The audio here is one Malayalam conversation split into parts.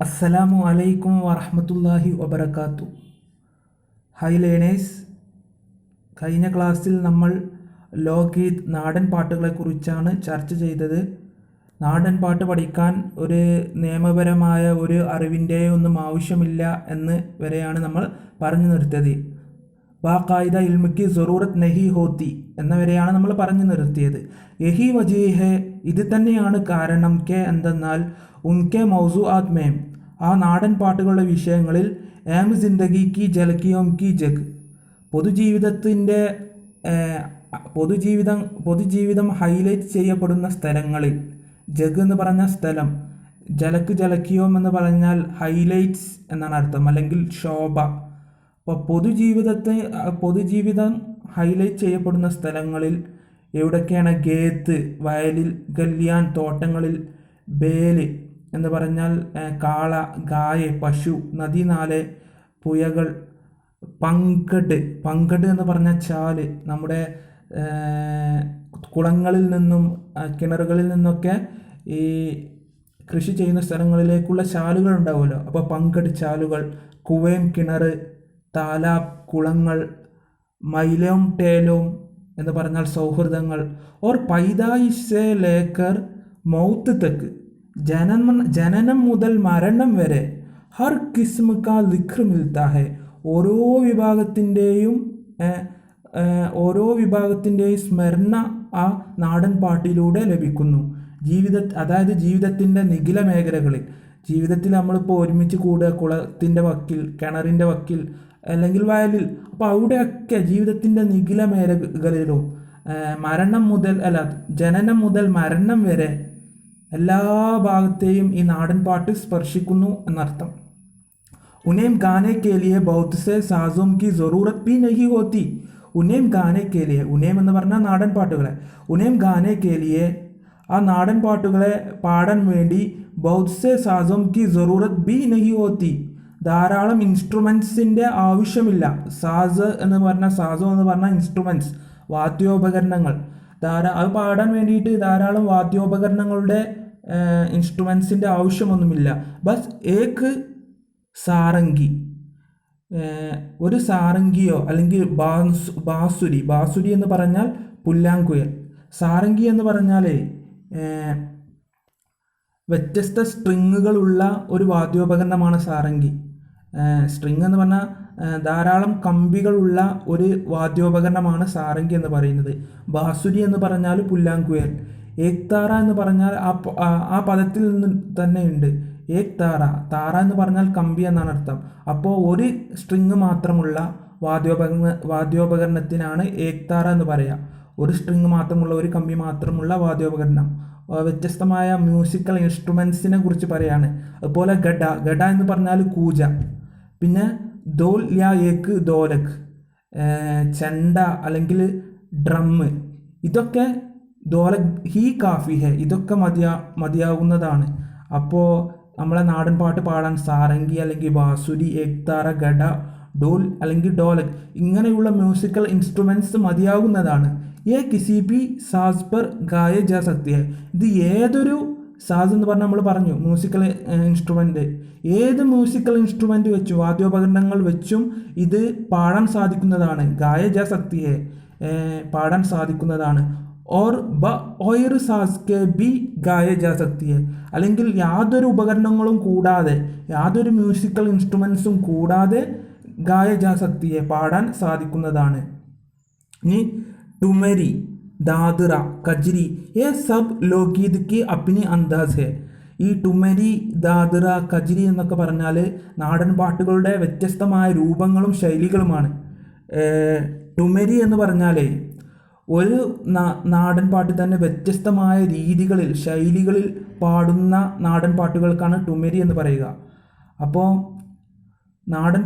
അസ്സലാമു അലൈക്കും വറഹ്മത്തുള്ളാഹി വബറകാത്തു. ഹായ് ലേണേഴ്സ്, കഴിഞ്ഞ ക്ലാസ്സിൽ നമ്മൾ ലോകഗീത് നാടൻ പാട്ടുകളെക്കുറിച്ചാണ് ചർച്ച ചെയ്തത്. നാടൻ പാട്ട് പഠിക്കാൻ ഒരു നിയമപരമായ ഒരു അറിവിൻ്റെയോ ഒന്നും ആവശ്യമില്ല എന്ന് വരെയാണ് നമ്മൾ പറഞ്ഞു നിർത്തിയത്. ബാഖായിദ ഇൽമിക്ക് സറൂറത്ത് നഹി ഹോത്തി എന്നവരെയാണ് നമ്മൾ പറഞ്ഞു നിർത്തിയത്. യഹി വജീഹ്, ഇത് തന്നെയാണ് കാരണം. കെ എന്തെന്നാൽ ഉൻകെ മൗസൂആത്ത് മേം, ആ നാടൻ പാട്ടുകളുടെ വിഷയങ്ങളിൽ ഏം ജിന്ദഗി കി ജലക്കിയോം കി ജഗ്, പൊതുജീവിതത്തിൻ്റെ പൊതുജീവിതം ഹൈലൈറ്റ് ചെയ്യപ്പെടുന്ന സ്ഥലങ്ങളിൽ, ജഗ് എന്ന് പറഞ്ഞ സ്ഥലം, ജലക്ക് ജലക്കിയോം എന്ന് പറഞ്ഞാൽ ഹൈലൈറ്റ്സ് എന്നാണ് അർത്ഥം, അല്ലെങ്കിൽ ശോഭ. അപ്പോൾ പൊതുജീവിതം ഹൈലൈറ്റ് ചെയ്യപ്പെടുന്ന സ്ഥലങ്ങളിൽ എവിടൊക്കെയാണ്? ഗേത്ത് വയലിൽ, ഗല്യാൻ തോട്ടങ്ങളിൽ, ബേല് എന്ന് പറഞ്ഞാൽ കാള, ഗായ പശു, നദീനാല് പുഴകൾ, പങ്കഡ് എന്ന് പറഞ്ഞ ചാല്, നമ്മുടെ കുളങ്ങളിൽ നിന്നും കിണറുകളിൽ നിന്നൊക്കെ ഈ കൃഷി ചെയ്യുന്ന സ്ഥലങ്ങളിലേക്കുള്ള ചാലുകൾ ഉണ്ടാവുമല്ലോ, അപ്പോൾ പങ്കഡ് ചാലുകൾ, കുവേം കിണർ, താലാബ് കുളങ്ങൾ, മൈലോം ടേലോം എന്ന് പറഞ്ഞാൽ സൗഹൃദങ്ങൾ, ഓർ പൈദായിഷ് ലേക്കർ മൗത്ത് തക്ക്, ജനനം മുതൽ മരണം വരെ, ഹർ കിസ്മ കാ ദിക്ർ മിൽത്താ ഹെ, ഓരോ വിഭാഗത്തിൻ്റെയും സ്മരണ ആ നാടൻ പാട്ടിലൂടെ ലഭിക്കുന്നു. അതായത് ജീവിതത്തിൻ്റെ നിഖില മേഖലകളിൽ, ജീവിതത്തിൽ നമ്മളിപ്പോൾ ഒരുമിച്ച് കൂടുക കുളത്തിൻ്റെ വക്കിൽ, കിണറിൻ്റെ വക്കിൽ, അല്ലെങ്കിൽ വയലിൽ, അപ്പോൾ അവിടെയൊക്കെ ജീവിതത്തിൻ്റെ നിഖില മേഖലകളിലും ജനനം മുതൽ മരണം വരെ എല്ലാ ഭാഗത്തെയും ഈ നാടൻ പാട്ട് സ്പർശിക്കുന്നു എന്നർത്ഥം. ഉനേം ഗാനെ കേലിയെ ബഹുത് സേ സാസോം കി ജറൂറത്ത് ഭി നഹി ഹോത്തി. ഉനേം ഗാനെ കേലിയെ, ഉനേം എന്ന് പറഞ്ഞാൽ നാടൻ പാട്ടുകളെ, ഉനേം ഗാനെ കേലിയെ, ആ നാടൻ പാട്ടുകളെ പാടാൻ വേണ്ടി ബഹുത് സേ സാസോം കി ജറൂറത്ത് ഭി നഹി ഹോത്തി, ധാരാളം ഇൻസ്ട്രുമെൻസിൻ്റെ ആവശ്യമില്ല. സാസോ എന്ന് പറഞ്ഞാൽ ഇൻസ്ട്രുമെൻറ്റ്സ്, വാദ്യോപകരണങ്ങൾ. അത് പാടാൻ വേണ്ടിയിട്ട് ധാരാളം വാദ്യോപകരണങ്ങളുടെ ഇൻസ്ട്രുമെൻസിൻ്റെ ആവശ്യമൊന്നുമില്ല. ബസ് ഏക്ക് സാരംഗി, ഒരു സാരംഗിയോ അല്ലെങ്കിൽ ബാസുരി എന്ന് പറഞ്ഞാൽ പുല്ലാങ്കുഴൽ, സാരംഗി എന്ന് പറഞ്ഞാൽ വ്യത്യസ്ത സ്ട്രിങ്ങുകളുള്ള ഒരു വാദ്യോപകരണമാണ് സാരംഗി. സ്ട്രിങ് എന്ന് പറഞ്ഞാൽ ധാരാളം കമ്പികളുള്ള ഒരു വാദ്യോപകരണമാണ് സാരംഗി എന്ന് പറയുന്നത്. ബാസുരി എന്ന് പറഞ്ഞാൽ പുല്ലാങ്കുഴൽ. ഏക്താറ എന്ന് പറഞ്ഞാൽ ആ പദത്തിൽ നിന്ന് തന്നെ ഉണ്ട്. താറ എന്ന് പറഞ്ഞാൽ കമ്പി എന്നാണ് അർത്ഥം. അപ്പോൾ ഒരു സ്ട്രിങ് മാത്രമുള്ള വാദ്യോപകരണത്തിനാണ് ഏക്താറ എന്ന് പറയുക. ഒരു സ്ട്രിങ് മാത്രമുള്ള, ഒരു കമ്പി മാത്രമുള്ള വാദ്യോപകരണം. വ്യത്യസ്തമായ മ്യൂസിക്കൽ ഇൻസ്ട്രുമെൻസിനെ കുറിച്ച് പറയാണ്. അതുപോലെ ഗഡ എന്ന് പറഞ്ഞാൽ കൂജ. പിന്നെ ദോൽ യാ ഏക്ക് ദോലക്, ചെണ്ട അല്ലെങ്കിൽ ഡ്രമ്മ്, ഇതൊക്കെ ദോലക് ഹി കാഫി ഹെ, ഇതൊക്കെ മതിയാകുന്നതാണ്. അപ്പോൾ നമ്മളെ നാടൻ പാട്ട് പാടാൻ സാരംഗി അല്ലെങ്കിൽ ബാസുരി, ഏക്താറ, ഗഡ, ഡോൽ അല്ലെങ്കിൽ ഡോലക് ഇങ്ങനെയുള്ള മ്യൂസിക്കൽ ഇൻസ്ട്രുമെൻറ്റ്സ് മതിയാകുന്നതാണ്. കിസി ഭി സാസ് പർ ഗായ ജാ സക്തി ഹെ, ഇത് ഏതൊരു സാസ് എന്ന് പറഞ്ഞാൽ നമ്മൾ പറഞ്ഞു മ്യൂസിക്കൽ ഇൻസ്ട്രുമെൻ്റ്, ഏത് മ്യൂസിക്കൽ ഇൻസ്ട്രുമെൻ്റ് വെച്ചും വാദ്യോപകരണങ്ങൾ വെച്ചും ഇത് പാടാൻ സാധിക്കുന്നതാണ്. ഗായ ജാ സക്തി ഹെ, പാടാൻ സാധിക്കുന്നതാണ്. ഓർ ഓയർ സാസ് കെ ബി ഗായ ജാ സക്തി ഹെ, അല്ലെങ്കിൽ യാതൊരു ഉപകരണങ്ങളും കൂടാതെ, യാതൊരു മ്യൂസിക്കൽ ഇൻസ്ട്രുമെൻസും കൂടാതെ ഗായ ജാ സക്തി ഹെ, പാടാൻ സാധിക്കുന്നതാണ്. ഇനി ടുമരി, ദാദറ, കജ്രി, ये सब लोकगीत की अपनी अंदाज है. ഈ ടുമരി, ദാദറ, കജ്രി എന്നൊക്കെ പറഞ്ഞാൽ നാടൻ പാട്ടുകളുടെ വ്യത്യസ്തമായ രൂപങ്ങളും ശൈലികളുമാണ്. ടുമരി എന്ന് പറഞ്ഞാൽ ഒരു നാടൻ പാട്ട് തന്നെ വ്യത്യസ്തമായ രീതികളിൽ, ശൈലികളിൽ പാടുന്ന നാടൻ പാട്ടുകൾക്കാണ് ടുമരി എന്ന് പറയുക. അപ്പോൾ നാടൻ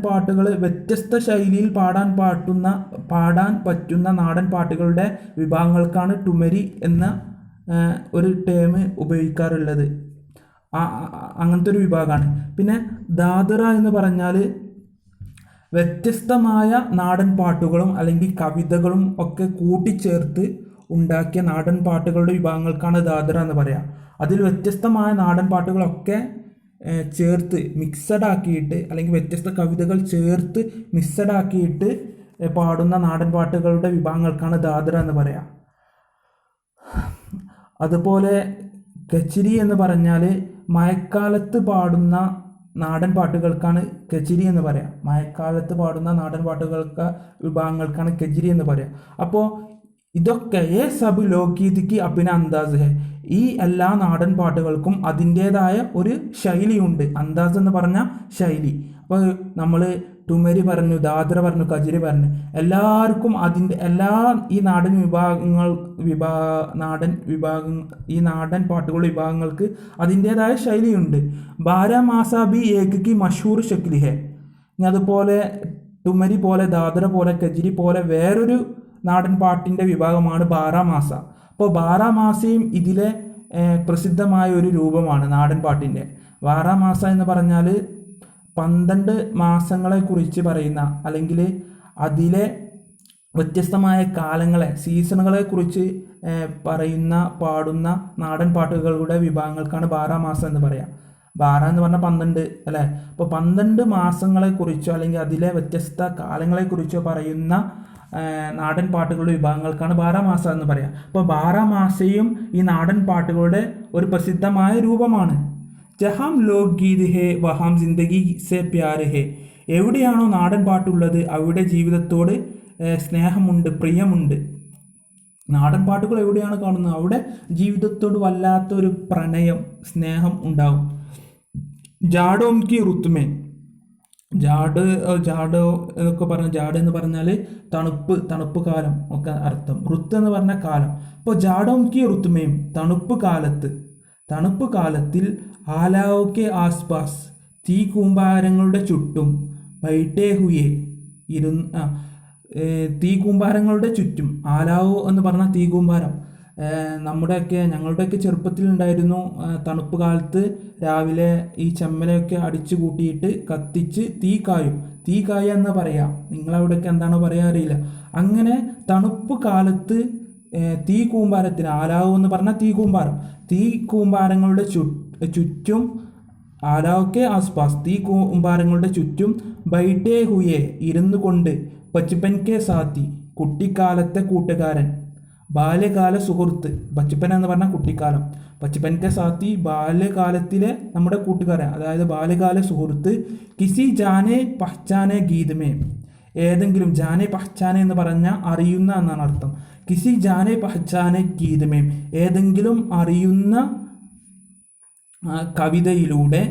പാട്ടുകൾ വ്യത്യസ്ത ശൈലിയിൽ പാടാൻ പറ്റുന്ന നാടൻ പാട്ടുകളുടെ വിഭാഗങ്ങൾക്കാണ് ടുമരി എന്ന ഒരു ടേം ഉപയോഗിക്കാറുള്ളത്. അങ്ങനത്തെ ഒരു വിഭാഗമാണ്. പിന്നെ ദാദറ എന്ന് പറഞ്ഞാൽ വ്യത്യസ്തമായ നാടൻ പാട്ടുകളും അല്ലെങ്കിൽ കവിതകളും ഒക്കെ കൂട്ടിച്ചേർത്ത് ഉണ്ടാക്കിയ നാടൻ പാട്ടുകളുടെ വിഭാഗങ്ങൾക്കാണ് ദാദറ എന്ന് പറയുക. അതിൽ വ്യത്യസ്തമായ നാടൻ പാട്ടുകളൊക്കെ ചേർത്ത് മിക്സഡ് ആക്കിയിട്ട്, അല്ലെങ്കിൽ വ്യത്യസ്ത കവിതകൾ ചേർത്ത് മിക്സഡ് ആക്കിയിട്ട് പാടുന്ന നാടൻ പാട്ടുകളുടെ വിഭാഗങ്ങൾക്കാണ് ദാദ്ര എന്ന് പറയാം. അതുപോലെ കച്ചിരി എന്ന് പറഞ്ഞാൽ മഴക്കാലത്ത് പാടുന്ന നാടൻ പാട്ടുകൾക്കാണ് കച്ചിരി എന്ന് പറയാം. മഴക്കാലത്ത് പാടുന്ന നാടൻ പാട്ടുകൾക്ക് വിഭാഗങ്ങൾക്കാണ് കച്ചിരി എന്ന് പറയാം. അപ്പോൾ ഇതൊക്കെ സബ് ലോക്ഗീത് അഭിന അന്താസ് ഹെ, ഈ എല്ലാ നാടൻ പാട്ടുകൾക്കും അതിൻ്റേതായ ഒരു ശൈലിയുണ്ട്. അന്താസ് എന്ന് പറഞ്ഞാൽ ശൈലി. അപ്പോൾ നമ്മൾ ടുമരി പറഞ്ഞു, ദാദ്ര പറഞ്ഞു, കജിരി പറഞ്ഞു, എല്ലാവർക്കും അതിൻ്റെ ഈ നാടൻ പാട്ടുകൾ വിഭാഗങ്ങൾക്ക് അതിൻ്റേതായ ശൈലിയുണ്ട്. ബാരാമാസ ബി ഏക് കി മഷൂർ ശക്ലി ഹെ. അതുപോലെ ടുമരി പോലെ, ദാദ്ര പോലെ, കജിരി പോലെ വേറൊരു നാടൻ പാട്ടിൻ്റെ വിഭാഗമാണ് ബാരാമാസ. അപ്പോൾ ബാരാമാസയും ഇതിലെ പ്രസിദ്ധമായ ഒരു രൂപമാണ് നാടൻ പാട്ടിൻ്റെ. ബാരാമാസ എന്ന് പറഞ്ഞാൽ 12 മാസങ്ങളെക്കുറിച്ച് പറയുന്ന, അല്ലെങ്കിൽ അതിലെ വ്യത്യസ്തമായ കാലങ്ങളെ, സീസണുകളെ കുറിച്ച് പാടുന്ന നാടൻ പാട്ടുകളുടെ വിഭാഗങ്ങൾക്കാണ് ബാരാമാസം എന്ന് പറയാം. ബാര എന്ന് പറഞ്ഞാൽ 12 അല്ലേ. അപ്പോൾ 12 മാസങ്ങളെക്കുറിച്ചോ അല്ലെങ്കിൽ അതിലെ വ്യത്യസ്ത കാലങ്ങളെക്കുറിച്ചോ പറയുന്ന നാടൻ പാട്ടുകളുടെ വിഭാഗങ്ങൾക്കാണ് ബാരാമാസ എന്ന് പറയാം. അപ്പോൾ ബാരാമാസയും ഈ നാടൻ പാട്ടുകളുടെ ഒരു പ്രസിദ്ധമായ രൂപമാണ്. ജഹാം ലോക് ഗീത് ഹേ വഹാം ജിന്ദഗി സെ പ്യാർ ഹേ. എവിടെയാണോ നാടൻ പാട്ടുള്ളത് അവിടെ ജീവിതത്തോട് സ്നേഹമുണ്ട്, പ്രിയമുണ്ട്. നാടൻ പാട്ടുകൾ എവിടെയാണ് കാണുന്നത് അവിടെ ജീവിതത്തോട് വല്ലാത്തൊരു പ്രണയം, സ്നേഹം ഉണ്ടാവും. ജാഡോം കി റുത്മേ, ജാഡ് എന്നൊക്കെ പറഞ്ഞാൽ, ജാഡ് എന്ന് പറഞ്ഞാൽ തണുപ്പ് കാലം ഒക്കെ അർത്ഥം. റുത്ത് എന്ന് പറഞ്ഞ കാലം. അപ്പോൾ ജാഡോം കി റുത്മേം, തണുപ്പ് കാലത്തിൽ ആലാവോ കെ ആസ്പാസ്, തീ കൂമ്പാരങ്ങളുടെ ചുറ്റും, ബൈട്ടേ ഹുയെ, തീ കൂമ്പാരങ്ങളുടെ ചുറ്റും. ആലാവോ എന്ന് പറഞ്ഞാൽ തീ കൂമ്പാരം. ഞങ്ങളുടെയൊക്കെ ചെറുപ്പത്തിൽ ഉണ്ടായിരുന്നു. തണുപ്പ് കാലത്ത് രാവിലെ ഈ ചെമ്മലയൊക്കെ അടിച്ചു കൂട്ടിയിട്ട് കത്തിച്ച് തീ കായുക എന്ന് പറയാം. നിങ്ങളവിടെയൊക്കെ എന്താണോ പറയാൻ അറിയില്ല. അങ്ങനെ തണുപ്പ് കാലത്ത് തീ കൂമ്പാരത്തിന്, ആലാവോ എന്ന് പറഞ്ഞാൽ തീ കൂമ്പാരങ്ങളുടെ ചുറ്റും, ആലാവോക്കെ ആസ്പാസ്, തീ കൂമ്പാരങ്ങളുടെ ചുറ്റും, ബൈട്ടേ ഹുയെ, ഇരുന്നു കൊണ്ട്, ബച്പൻ കെ സാത്തി, കുട്ടിക്കാലത്തെ കൂട്ടുകാരൻ, ബാല്യകാല സുഹൃത്ത്. ബച്പൻ എന്ന് പറഞ്ഞാൽ കുട്ടിക്കാലം. ബച്പൻ കെ സാത്തി, ബാല്യകാലത്തിലെ നമ്മുടെ കൂട്ടുകാരൻ, അതായത് ബാല്യകാല സുഹൃത്ത്. കിസി ജാനെ പഹ്ചാനെ ഗീതമേ, ഏതെങ്കിലും, ജാനെ പഹ്ചാനെ എന്ന് പറഞ്ഞാൽ അറിയുന്ന എന്നാണ് അർത്ഥം. കിസി ജാനെ പഹ്ചാനെ ഗീതമേ, ഏതെങ്കിലും അറിയുന്ന കവിതയിലൂടെ,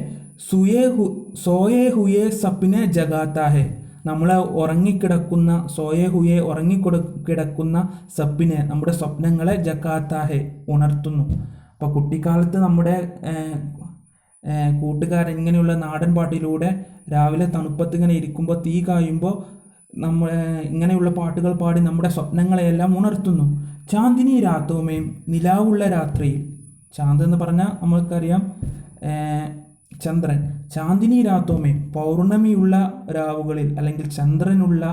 സോയേ ഹുയെ സപ്നെ ജഗാത്താ ഹെ, നമ്മളെ ഉറങ്ങിക്കിടക്കുന്ന, ഉറങ്ങിക്കിടക്കുന്ന സപ്പിനെ, നമ്മുടെ സ്വപ്നങ്ങളെ ജഗാത്താ ഹെ, ഉണർത്തുന്നു. അപ്പോൾ കുട്ടിക്കാലത്ത് നമ്മുടെ കൂട്ടുകാരൻ ഇങ്ങനെയുള്ള നാടൻ പാട്ടിലൂടെ രാവിലെ തണുപ്പത്ത് ഇങ്ങനെ ഇരിക്കുമ്പോൾ, തീ കായുമ്പോൾ ഇങ്ങനെയുള്ള പാട്ടുകൾ പാടി നമ്മുടെ സ്വപ്നങ്ങളെയെല്ലാം ഉണർത്തുന്നു. ചാന്ദിനി രാത്തോമേം, നിലാവുള്ള രാത്രിയിൽ. ചാന്ത് എന്ന് പറഞ്ഞാൽ നമ്മൾക്കറിയാം ചന്ദ്രൻ. ചാന്ദിനി രാത്തോമേ, പൗർണമിയുള്ള രാവുകളിൽ അല്ലെങ്കിൽ ചന്ദ്രനുള്ള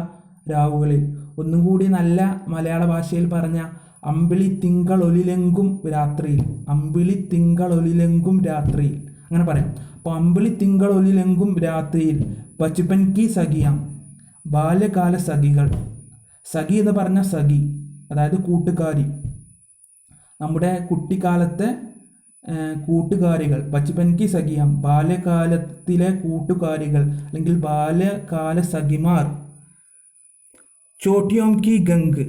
രാവുകളിൽ. ഒന്നും കൂടി നല്ല മലയാള ഭാഷയിൽ പറഞ്ഞ അമ്പിളി തിങ്കളൊലിലെങ്കും രാത്രിയിൽ. അമ്പിളി തിങ്കളൊലിലെങ്കും രാത്രിയിൽ അങ്ങനെ പറയാം. അപ്പോൾ അമ്പിളി തിങ്കളൊലിലെങ്കും രാത്രിയിൽ, ബച്പൻ കി സഖിയാം, ബാല്യകാല സഖികൾ. സഖി എന്ന് പറഞ്ഞ സഖി, അതായത് കൂട്ടുകാരി, നമ്മുടെ കുട്ടിക്കാലത്തെ കൂട്ടുകാരികൾ. ബച്പൻ കി സഖിയാം, ബാല്യകാലത്തിലെ കൂട്ടുകാരികൾ അല്ലെങ്കിൽ ബാല്യകാല സഖിമാർ. ചോട്ടിയോം കി ഗംഗ്,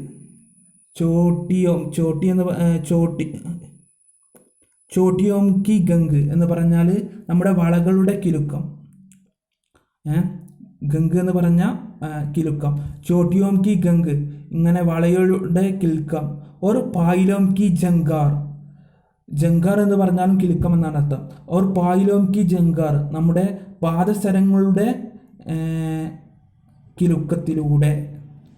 ചോട്ടിയോം കി ഗംഗ് എന്ന് പറഞ്ഞാൽ നമ്മുടെ വളകളുടെ കിലുക്കം. ഗംഗ് എന്ന് പറഞ്ഞാൽ കിലുക്കം. ചോട്ടിയോം കി ഗംഗ്, ഇങ്ങനെ വളയുടെ കിലുക്കം. ഒരു പായിലോം കി ജങ്കാർ, ജങ്കാർ എന്ന് പറഞ്ഞാലും കിലുക്കം എന്നാണ് അർത്ഥം. ഓർ പായിലോം കി ജങ്കാർ, നമ്മുടെ പാദസരങ്ങളുടെ കിലുക്കത്തിലൂടെ.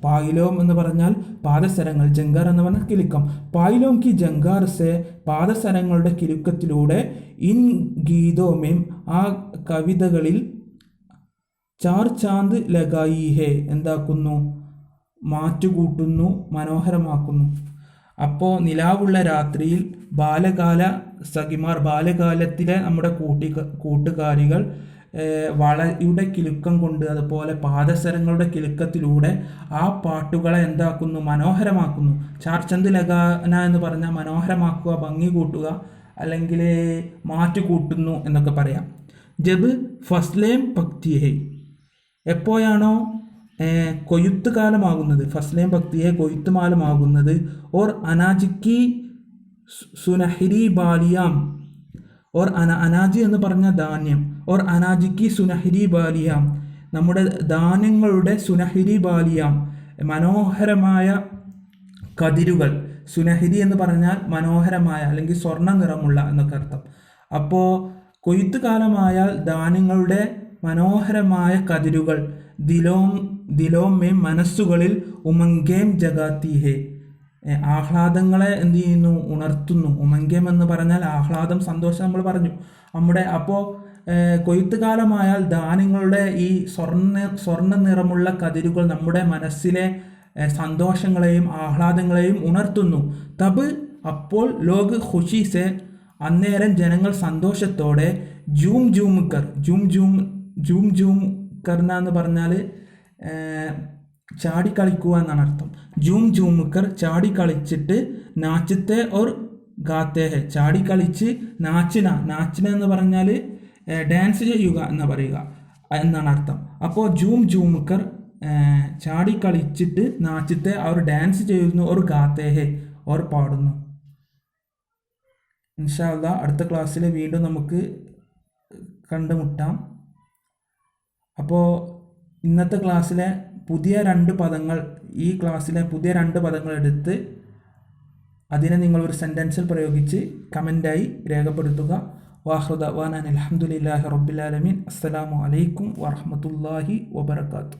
പായിലോം എന്ന് പറഞ്ഞാൽ പാദസരങ്ങൾ, ജങ്കാർ എന്ന് പറഞ്ഞാൽ കിലുക്കം. പായിലോം കി ജങ്കാർ സെ, പാദസരങ്ങളുടെ കിലുക്കത്തിലൂടെ. ഇൻ ഗീതോമേം, ആ കവിതകളിൽ. ചാർ ചാന്ത് ലഗായി ഹേ, എന്താക്കുന്നു, മാറ്റുകൂട്ടുന്നു, മനോഹരമാക്കുന്നു. അപ്പോൾ നിലാവുള്ള രാത്രിയിൽ ബാല്യകാല സഖിമാർ, ബാല്യകാലത്തിലെ നമ്മുടെ കൂട്ടുകാരികൾ വളയുടെ കിലുക്കം കൊണ്ട് അതുപോലെ പാദസരങ്ങളുടെ കിലുക്കത്തിലൂടെ ആ പാട്ടുകളെ എന്താക്കുന്നു, മനോഹരമാക്കുന്നു. ചാർചന്ദ് ലഗാന എന്ന് പറഞ്ഞാൽ മനോഹരമാക്കുക, ഭംഗി കൂട്ടുക, അല്ലെങ്കിൽ മാറ്റു കൂട്ടുന്നു എന്നൊക്കെ പറയാം. ജബ് ഫസ്ലേം പക്തിയെ, എപ്പോഴാണോ കൊയ്ത്ത് കാലമാകുന്നത്, ഫസ്ലേം പക്തിയെ കൊയ്ത്ത് കാലമാകുന്നത്, ഓർ അനാജിക്ക് സുനഹരി ബാലിയാം, ഓർ അനാജി എന്ന് പറഞ്ഞ ധാന്യം, ഓർ അനാജിക്ക് സുനഹരി ബാലിയാം, നമ്മുടെ ധാന്യങ്ങളുടെ സുനഹരി ബാലിയാം, മനോഹരമായ കതിരുകൾ. സുനഹരി എന്ന് പറഞ്ഞാൽ മനോഹരമായ അല്ലെങ്കിൽ സ്വർണ്ണ നിറമുള്ള എന്നൊക്കെ അർത്ഥം. അപ്പോൾ കൊയ്ത്ത് കാലമായാൽ ധാന്യങ്ങളുടെ മനോഹരമായ കതിരുകൾ ദിലോമേ മനസ്സുകളിൽ ഉമങ്കേം ജഗാത്തി ഹേ, ആഹ്ലാദങ്ങളെ എന്ത് ചെയ്യുന്നു, ഉണർത്തുന്നു. ഉമങ്കേം എന്ന് പറഞ്ഞാൽ ആഹ്ലാദം, സന്തോഷം നമ്മൾ പറഞ്ഞു നമ്മുടെ. അപ്പോൾ കൊയ്ത്ത് കാലമായാൽ ധാന്യങ്ങളുടെ ഈ സ്വർണ്ണ നിറമുള്ള കതിരുകൾ നമ്മുടെ മനസ്സിലെ സന്തോഷങ്ങളെയും ആഹ്ലാദങ്ങളെയും ഉണർത്തുന്നു. തബ് അപ്പോൾ ലോക് ഖുഷി സെ, അന്നേരം ജനങ്ങൾ സന്തോഷത്തോടെ ജൂം ജൂം കർ, ജൂം ജൂം കർന എന്ന് പറഞ്ഞാൽ ചാടിക്കളിക്കുക എന്നാണ് അർത്ഥം. ജൂം ജൂം കർ, ചാടിക്കളിച്ചിട്ട്, നാച്ചത്തെ ഓർ ഗാത്തേ ഹെ, ചാടിക്കളിച്ച് നാച്ചിന എന്ന് പറഞ്ഞാൽ ഡാൻസ് ചെയ്യുക എന്ന് പറയുക എന്നാണ് അർത്ഥം. അപ്പോൾ ജൂം ജൂം കർ, ചാടിക്കളിച്ചിട്ട്, നാച്ചത്തെ അവർ ഡാൻസ് ചെയ്യുന്നു, ഓർ ഗാത്തേ ഹെ, ഓർ പാടുന്നു. ഇൻഷാ അല്ലാ അടുത്ത ക്ലാസ്സിൽ വീണ്ടും നമുക്ക് കണ്ടുമുട്ടാം. അപ്പോൾ ഇന്നത്തെ ക്ലാസ്സിലെ പുതിയ 2 പദങ്ങൾ, ഈ ക്ലാസ്സിലെ പുതിയ 2 പദങ്ങൾ എടുത്ത് അതിനെ നിങ്ങളൊരു സെൻറ്റൻസിൽ പ്രയോഗിച്ച് കമൻ്റായി രേഖപ്പെടുത്തുക. വാഖിറു ദഅ്വാനാ അൽഹംദുലില്ലാഹി റബ്ബിൽ ആലമീൻ. അസ്സലാമു അലൈക്കും വറഹ്മത്തുള്ളാഹി വബറകാതുഹു.